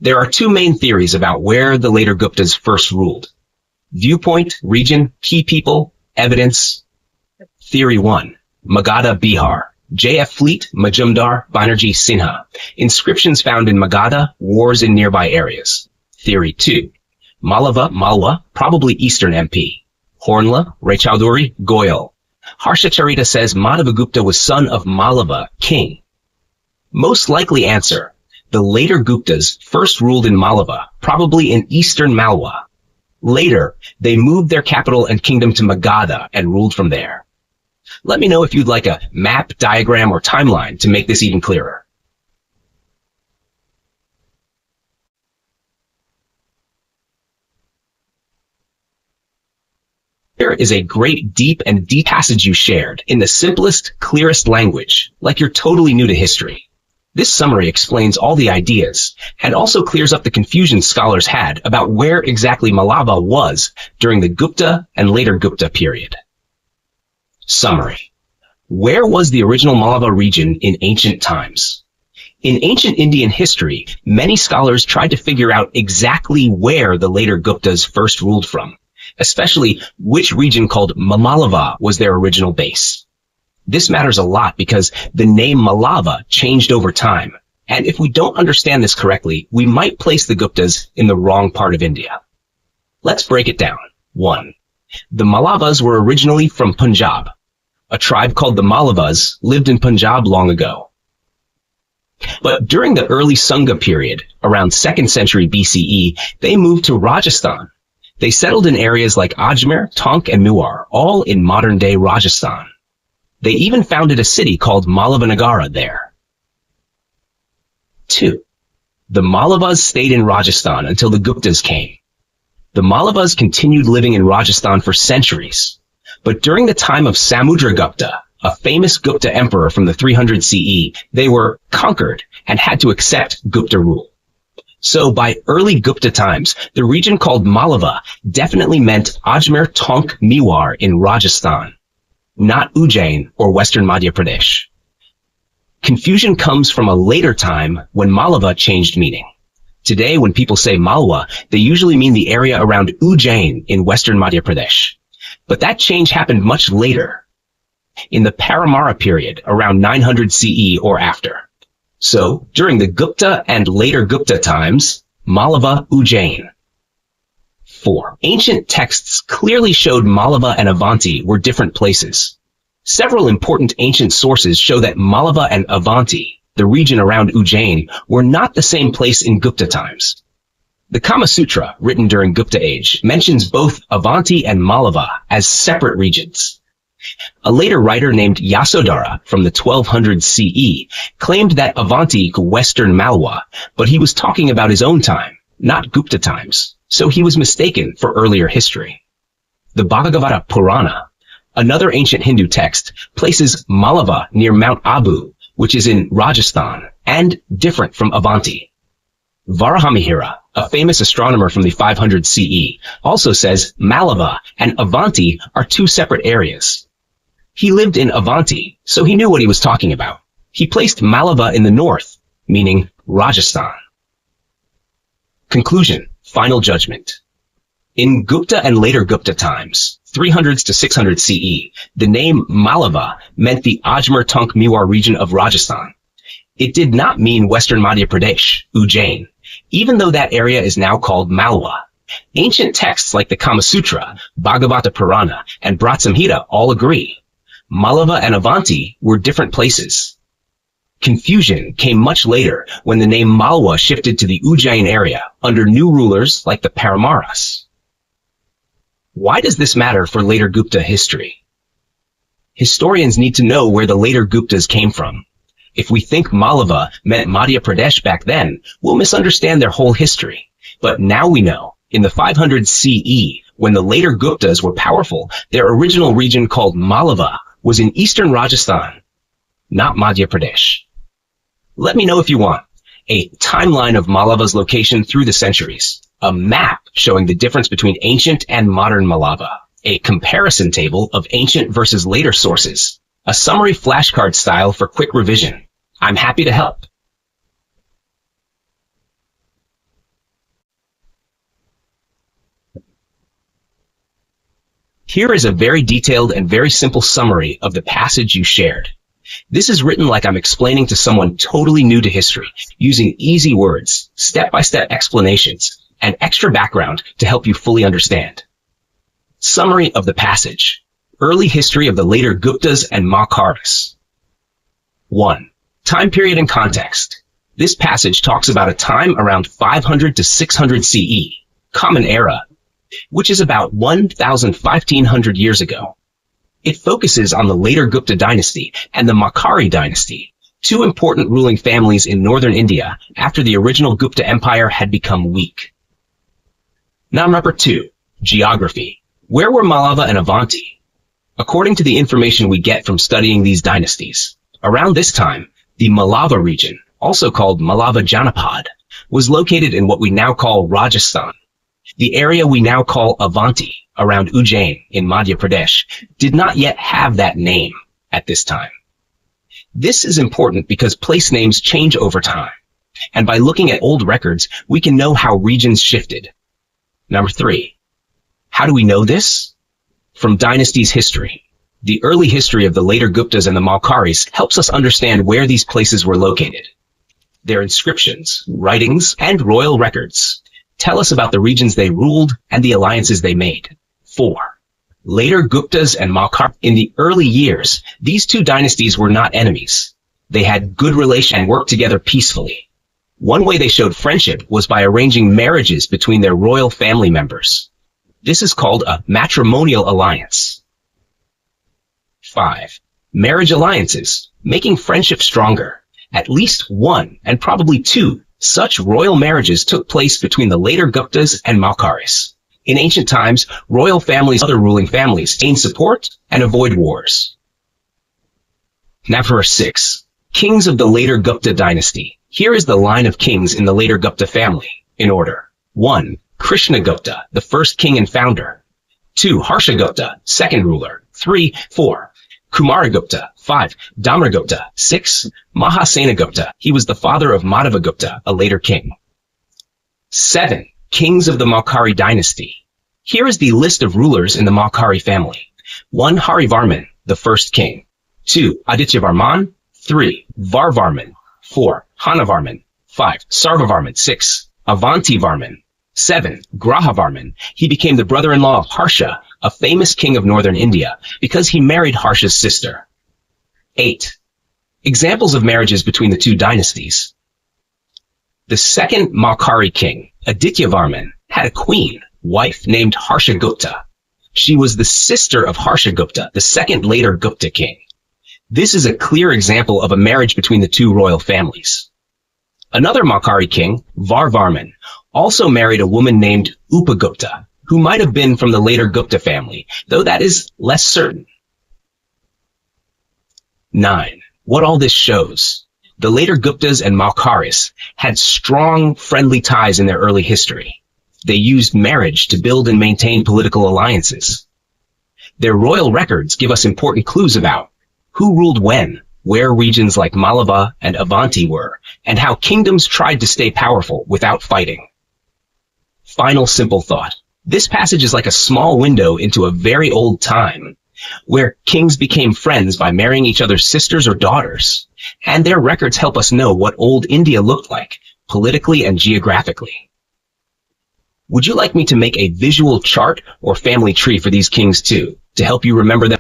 There are two main theories about where the later Guptas first ruled: viewpoint, region, key people, evidence. Theory 1. Magadha, Bihar. J.F. Fleet, Majumdar, Banerjee, Sinha. Inscriptions found in Magadha, wars in nearby areas. Theory 2. Malava, Malwa, probably eastern MP. Hornla, Raychaudhuri, Goyal. Harsha Charita says Madhavagupta was son of Malava, king. Most likely answer: the later Guptas first ruled in Malava, probably in eastern Malwa. Later, they moved their capital and kingdom to Magadha and ruled from there. Let me know if you'd like a map, diagram, or timeline to make this even clearer. Here is a great deep passage you shared in the simplest, clearest language, like you're totally new to history. This summary explains all the ideas and also clears up the confusion scholars had about where exactly Malava was during the Gupta and later Gupta period. Summary. Where was the original Malava region in ancient times? In ancient Indian history, many scholars tried to figure out exactly where the later Guptas first ruled from, especially which region called Malava was their original base. This matters a lot because the name Malava changed over time, And if we don't understand this correctly, we might place the Guptas in the wrong part of India. Let's break it down. 1. The Mallavas were originally from Punjab. A tribe called the Mallavas lived in Punjab long ago. But during the early Sangha period, around 2nd century BCE, they moved to Rajasthan. They settled in areas like Ajmer, Tonk, and Mewar, all in modern-day Rajasthan. They even founded a city called Mallavanagara there. 2. The Mallavas stayed in Rajasthan until the Guptas came. The Mallavas continued living in Rajasthan for centuries, but during the time of Samudragupta, a famous Gupta emperor from the 300 CE, they were conquered and had to accept Gupta rule. So by early Gupta times, the region called Mallava definitely meant Ajmer, Tonk, Mewar in Rajasthan, not Ujjain or Western Madhya Pradesh. Confusion comes from a later time when Mallava changed meaning. Today, when people say Malwa, they usually mean the area around Ujjain in Western Madhya Pradesh. But that change happened much later, in the Paramara period, around 900 CE or after. So, during the Gupta and later Gupta times, Mallava, Ujjain. 4. Ancient texts clearly showed Mallava and Avanti were different places. Several important ancient sources show that Mallava and Avanti, the region around Ujjain, were not the same place in Gupta times. The Kama Sutra, written during Gupta age, mentions both Avanti and Mallava as separate regions. A later writer named Yasodhara from the 1200 CE claimed that Avanti equaled Western Malwa, but he was talking about his own time, not Gupta times, so he was mistaken for earlier history. The Bhagavata Purana, another ancient Hindu text, places Mallava near Mount Abu, which is in Rajasthan, and different from Avanti. Varahamihira, a famous astronomer from the 500 CE, also says Mallava and Avanti are two separate areas. He lived in Avanti, so he knew what he was talking about. He placed Mallava in the north, meaning Rajasthan. Conclusion, final judgment. In Gupta and later Gupta times, 300s to 600 CE, the name Mallava meant the Ajmer Tonk Mewar region of Rajasthan. It did not mean Western Madhya Pradesh, Ujjain, even though that area is now called Malwa. Ancient texts like the Kama Sutra, Bhagavata Purana, and Brat Samhita all agree. Mallava and Avanti were different places. Confusion came much later when the name Malwa shifted to the Ujjain area under new rulers like the Paramaras. Why does this matter for later Gupta history? Historians need to know where the later Guptas came from. If we think Mallava meant Madhya Pradesh back then, we'll misunderstand their whole history. But now we know, in the 500 CE, when the later Guptas were powerful, their original region called Mallava was in eastern Rajasthan, not Madhya Pradesh. Let me know if you want a timeline of Mallava's location through the centuries, a map showing the difference between ancient and modern Mallava, a comparison table of ancient versus later sources, a summary flashcard style for quick revision. I'm happy to help. Here is a very detailed and very simple summary of the passage you shared. This is written like I'm explaining to someone totally new to history, using easy words, step-by-step explanations, and extra background to help you fully understand. Summary of the passage. Early history of the later Guptas and Mauryaas. 1. Time period and context. This passage talks about a time around 500 to 600 CE, Common Era, which is about 1,500 years ago. It focuses on the later Gupta dynasty and the Maurya dynasty, two important ruling families in northern India after the original Gupta Empire had become weak. Number 2. Geography. Where were Mallava and Avanti? According to the information we get from studying these dynasties, around this time, the Mallava region, also called Mallava Janapad, was located in what we now call Rajasthan. The area we now call Avanti, around Ujjain in Madhya Pradesh, did not yet have that name at this time. This is important because place names change over time, and by looking at old records, we can know how regions shifted. Number 3. How do we know this? From Dynasties history. The early history of the later Guptas and the Mauryaas helps us understand where these places were located. their inscriptions, writings, and royal records tell us about the regions they ruled and the alliances they made. 4. Later Guptas and Maurya. In the early years, these two dynasties were not enemies. They had good relations and worked together peacefully. One way they showed friendship was by arranging marriages between their royal family members. This is called a matrimonial alliance. 5. Marriage alliances, making friendship stronger. At least one, and probably two, such royal marriages took place between the later Guptas and Maurya's. In ancient times, royal families and other ruling families gained support and avoid wars. Number 6. Kings of the later Gupta dynasty. Here is the line of kings in the later Gupta family, in order. 1. Krishna Gupta, the first king and founder. 2. Harsha Gupta, second ruler. 3. 4. Kumaragupta. 5. Damaragupta. 6. Mahasena Gupta. He was the father of Madhava Gupta, a later king. 7. Kings of the Maurya dynasty. Here is the list of rulers in the Maurya family. 1. Harivarman, the first king. 2. Adityavarman. 3. Varvarman. 4. Hanavarman. 5. Sarvavarman. 6. Avantivarman. 7. Grahavarman. He became the brother-in-law of Harsha, a famous king of northern India, because he married Harsha's sister. 8. Examples of marriages between the two dynasties. The second Maurya king, Adityavarman, had a queen, wife named Harsha Gupta. She was the sister of Harsha Gupta, the second later Gupta king. This is a clear example of a marriage between the two royal families. Another Maurya king, Varvarman, also married a woman named Upagupta, who might have been from the later Gupta family, though that is less certain. 9. What all this shows. The later Guptas and Mauryas had strong, friendly ties in their early history. They used marriage to build and maintain political alliances. Their royal records give us important clues about who ruled when, where regions like Malava and Avanti were, and how kingdoms tried to stay powerful without fighting. Final simple thought. This passage is like a small window into a very old time, where kings became friends by marrying each other's sisters or daughters, and their records help us know what old India looked like, politically and geographically. Would you like me to make a visual chart or family tree for these kings too, to help you remember them?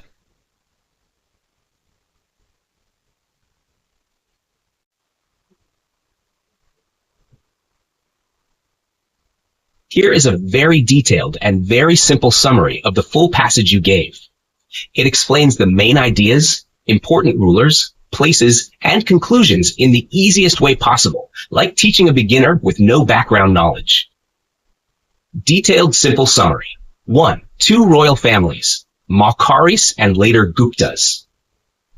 Here is a very detailed and very simple summary of the full passage you gave. It explains the main ideas, important rulers, places, and conclusions in the easiest way possible, like teaching a beginner with no background knowledge. Detailed simple summary. 1. Two royal families, Maurya's and later Guptas.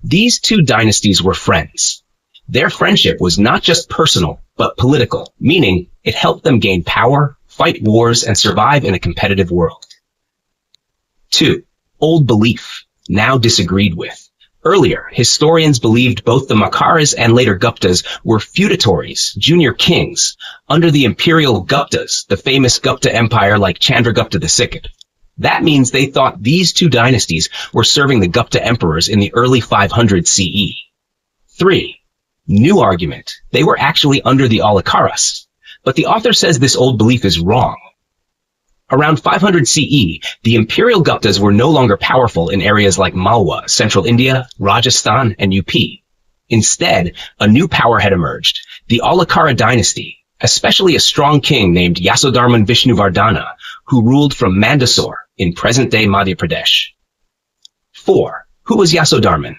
These two dynasties were friends. Their friendship was not just personal, but political, meaning it helped them gain power, fight wars, and survive in a competitive world. 2. Old belief, now disagreed with. Earlier, historians believed both the Maurya's and later Guptas were feudatories, junior kings, under the imperial Guptas, the famous Gupta empire like Chandragupta II. That means they thought these two dynasties were serving the Gupta emperors in the early 500 CE. 3. New argument. They were actually under the Alakaras. But the author says this old belief is wrong. Around 500 CE, the imperial Guptas were no longer powerful in areas like Malwa, central India, Rajasthan, and UP. Instead, a new power had emerged, the Alakara dynasty, especially a strong king named Yasodharman Vishnuvardhana, who ruled from Mandsaur in present-day Madhya Pradesh. 4. Who was Yasodharman?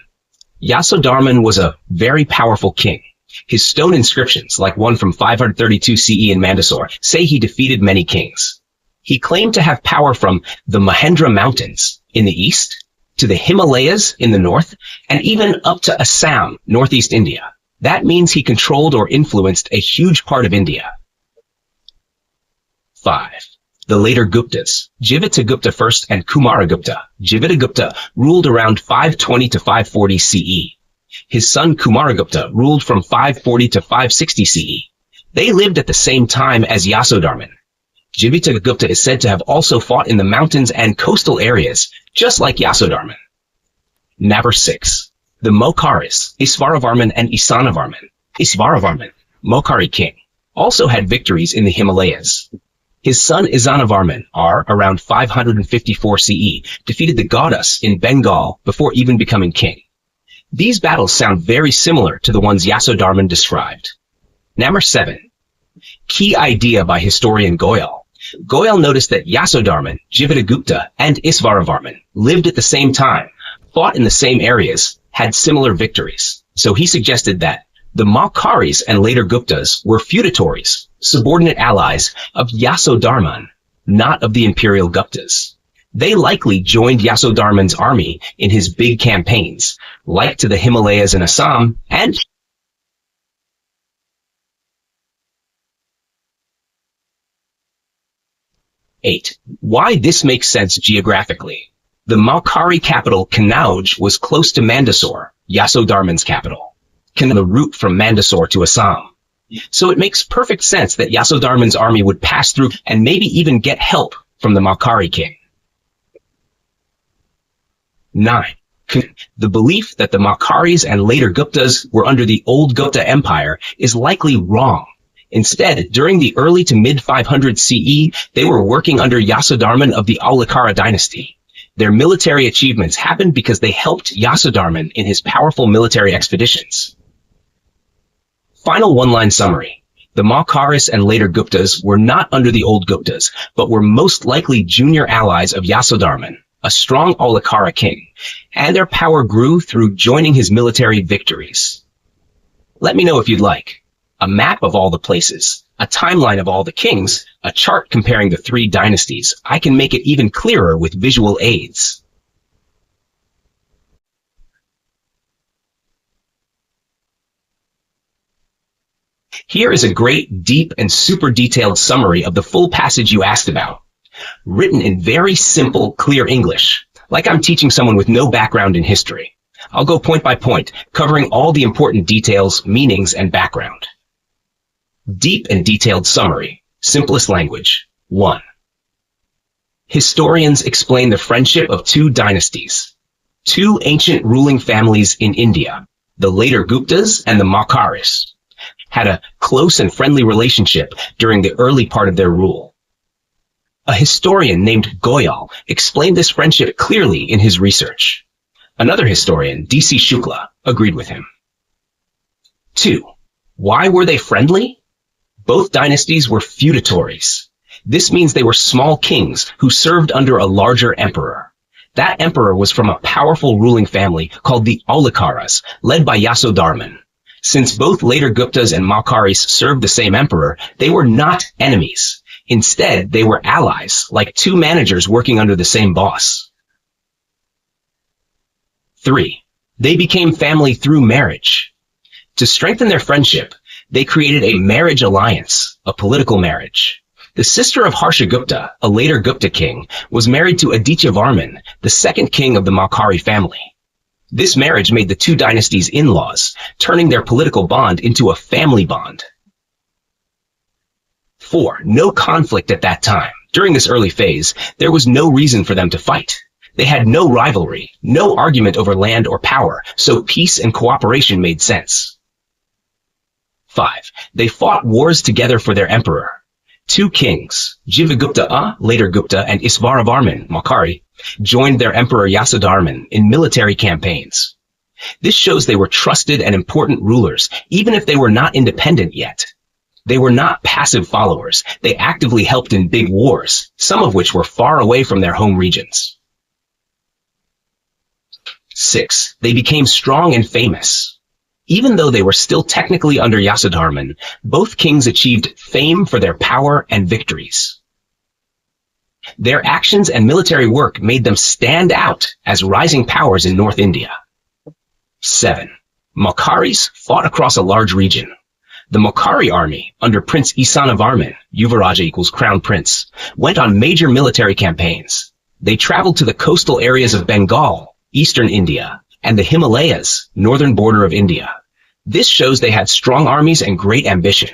Yasodharman was a very powerful king. His stone inscriptions, like one from 532 CE in Mandsaur, say he defeated many kings. He claimed to have power from the Mahendra Mountains in the east, to the Himalayas in the north, and even up to Assam, northeast India. That means he controlled or influenced a huge part of India. 5. The later Guptas, Jivitagupta I and Kumaragupta. Jivitagupta ruled around 520 to 540 CE. His son Kumaragupta ruled from 540 to 560 CE. They lived at the same time as Yasodharman. Jivitagupta is said to have also fought in the mountains and coastal areas, just like Yasodharman. Number 6. The Maurya's, Isvaravarman and Isanavarman. Isvaravarman Mokhari king, also had victories in the Himalayas. His son Isanavarman, around 554 CE, defeated the Gaudas in Bengal before even becoming king. These battles sound very similar to the ones Yasodharman described. Number 7. Key idea by historian Goyal. Goyal noticed that Yasodharman, Jivatagupta, and Isvaravarman lived at the same time, fought in the same areas, had similar victories. So he suggested that the Mokharis and later Guptas were feudatories, subordinate allies of Yasodharman, not of the imperial Guptas. They likely joined Yasodharman's army in his big campaigns, like to the Himalayas and Assam, and 8. Why this makes sense geographically. The Mokhari capital, Kanauj, was close to Mandsaur, Yasodharman's capital, the route from Mandsaur to Assam. So it makes perfect sense that Yasodharman's army would pass through and maybe even get help from the Mokhari king. 9. The belief that the Mokharis and later Guptas were under the old Gupta Empire is likely wrong. Instead, during the early to mid-500 CE, they were working under Yasodharman of the Aulakara dynasty. Their military achievements happened because they helped Yasodharman in his powerful military expeditions. Final one-line summary. The Mokharis and later Guptas were not under the old Guptas, but were most likely junior allies of Yasodharman, a strong Aulakara king, and their power grew through joining his military victories. Let me know if you'd like a map of all the places, a timeline of all the kings, a chart comparing the 3 dynasties. I can make it even clearer with visual aids. Here is a great, deep, and super detailed summary of the full passage you asked about, written in very simple, clear English, like I'm teaching someone with no background in history. I'll go point by point, covering all the important details, meanings, and background. Deep and detailed summary. Simplest language. 1. Historians explain the friendship of 2 dynasties, 2 ancient ruling families in India, the later Guptas and the Mokharis, had a close and friendly relationship during the early part of their rule. A historian named Goyal explained this friendship clearly in his research. Another historian, D.C. Shukla, agreed with him. 2. Why were they friendly? Both dynasties were feudatories. This means they were small kings who served under a larger emperor. That emperor was from a powerful ruling family called the Aulakaras, led by Yasodharman. Since both later Guptas and Mokharis served the same emperor, they were not enemies. Instead, they were allies, like 2 managers working under the same boss. 3. They became family through marriage. To strengthen their friendship, they created a marriage alliance, a political marriage. The sister of Harsha Gupta, a later Gupta king, was married to Adityavarman, the second king of the Mokhari family. This marriage made the 2 dynasties in-laws, turning their political bond into a family bond. 4. No conflict at that time. During this early phase, there was no reason for them to fight. They had no rivalry, no argument over land or power, so peace and cooperation made sense. 5. They fought wars together for their emperor. 2 kings, Jivatagupta, later Gupta, and Isvaravarman, Mokhari, joined their emperor Yasodharman in military campaigns. This shows they were trusted and important rulers, even if they were not independent yet. They were not passive followers. They actively helped in big wars, some of which were far away from their home regions. 6. They became strong and famous. Even though they were still technically under Yasodharman, both kings achieved fame for their power and victories. Their actions and military work made them stand out as rising powers in North India. 7. Mokharis fought across a large region. The Mokhari army, under Prince Isanavarman, Yuvaraja equals Crown Prince, went on major military campaigns. They traveled to the coastal areas of Bengal, eastern India, and the Himalayas, northern border of India. This shows they had strong armies and great ambition.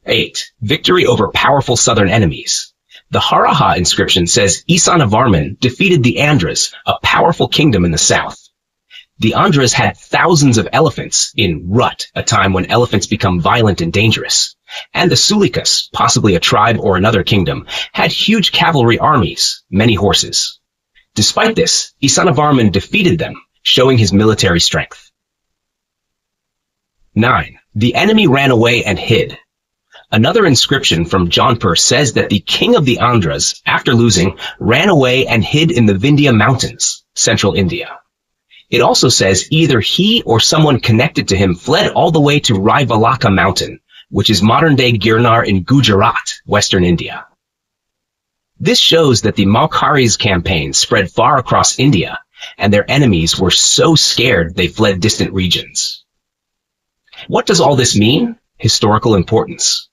8. Victory over powerful southern enemies. The Haraha inscription says Isanavarman defeated the Andhras, a powerful kingdom in the south. The Andhras had thousands of elephants in Rut, a time when elephants become violent and dangerous. And the Sulikas, possibly a tribe or another kingdom, had huge cavalry armies, many horses. Despite this, Isanavarman defeated them, showing his military strength. 9. The enemy ran away and hid. Another inscription from Jaunpur says that the king of the Andhras, after losing, ran away and hid in the Vindhya Mountains, central India. It also says either he or someone connected to him fled all the way to Raivalaka Mountain, which is modern-day Girnar in Gujarat, western India. This shows that the Maukharis' campaign spread far across India, and their enemies were so scared they fled distant regions. What does all this mean? Historical importance.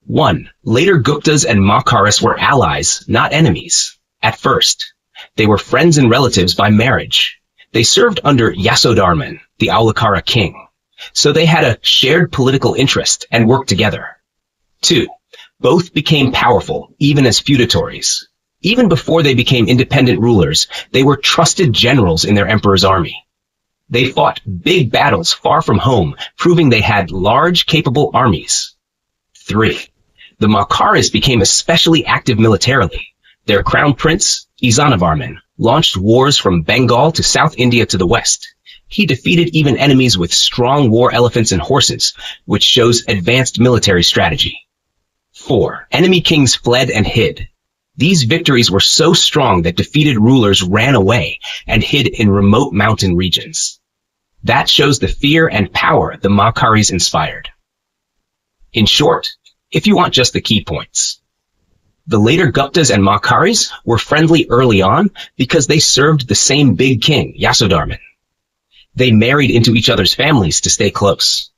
1. Later Guptas and Maukharis were allies, not enemies. At first, they were friends and relatives by marriage. They served under Yasodharman, the Aulakara king, so they had a shared political interest and worked together. 2. Both became powerful, even as feudatories. Even before they became independent rulers, they were trusted generals in their emperor's army. They fought big battles far from home, proving they had large, capable armies. 3. The Maukharis became especially active militarily. Their crown prince, Isanavarman, launched wars from Bengal to South India to the west. He defeated even enemies with strong war elephants and horses, which shows advanced military strategy. 4. Enemy kings fled and hid. These victories were so strong that defeated rulers ran away and hid in remote mountain regions. That shows the fear and power the Maukharis inspired. In short, if you want just the key points, the later Guptas and Maukharis were friendly early on because they served the same big king, Yasodharman. They married into each other's families to stay close.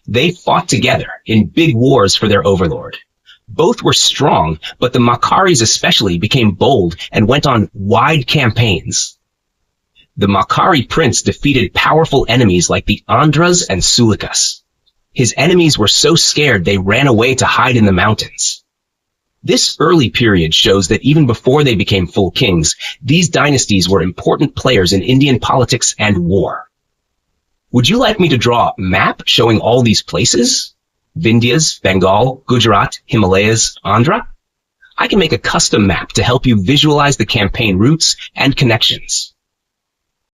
They fought together in big wars for their overlord. Both were strong, but the Maukharis especially became bold and went on wide campaigns. The Maukhari prince defeated powerful enemies like the Andhras and Sulikas. His enemies were so scared they ran away to hide in the mountains. This early period shows that even before they became full kings, these dynasties were important players in Indian politics and war. Would you like me to draw a map showing all these places? Vindhyas, Bengal, Gujarat, Himalayas, Andhra? I can make a custom map to help you visualize the campaign routes and connections.